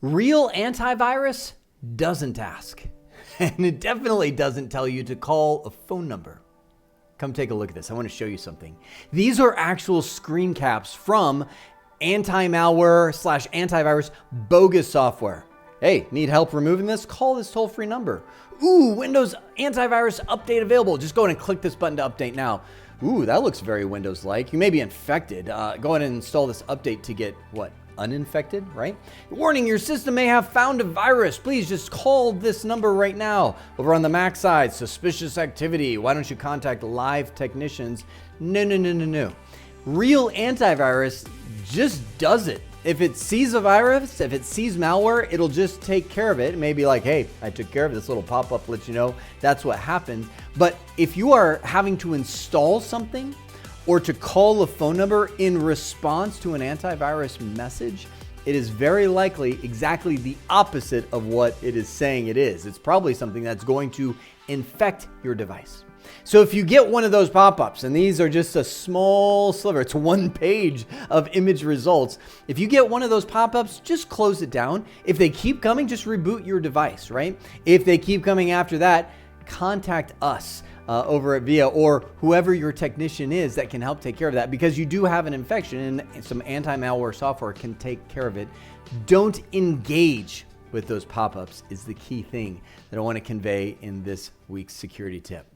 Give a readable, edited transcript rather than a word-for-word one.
Real antivirus doesn't ask. And it definitely doesn't tell you to call a phone number. Come take a look at this. I want to show you something. These are actual screen caps from anti-malware / antivirus bogus software. Hey, need help removing this? Call this toll-free number. Ooh, Windows antivirus update available. Just go ahead and click this button to update now. Ooh, that looks very Windows-like. You may be infected. Go ahead and install this update to get, what, uninfected, right? Warning, your system may have found a virus. Please just call this number right now. Over on the Mac side, suspicious activity. Why don't you contact live technicians? No. Real antivirus just does it. If it sees a virus, if it sees malware, it'll just take care of it. It may be like, hey, I took care of this little pop-up, lets you know that's what happened. But if you are having to install something or to call a phone number in response to an antivirus message, it is very likely exactly the opposite of what it is saying it is. It's probably something that's going to infect your device. So if you get one of those pop-ups, and these are just a small sliver, it's one page of image results. If you get one of those pop-ups, just close it down. If they keep coming, just reboot your device, right? If they keep coming after that, contact us over at Veeya or whoever your technician is that can help take care of that, because you do have an infection and some anti-malware software can take care of it. Don't engage with those pop-ups is the key thing that I want to convey in this week's security tip.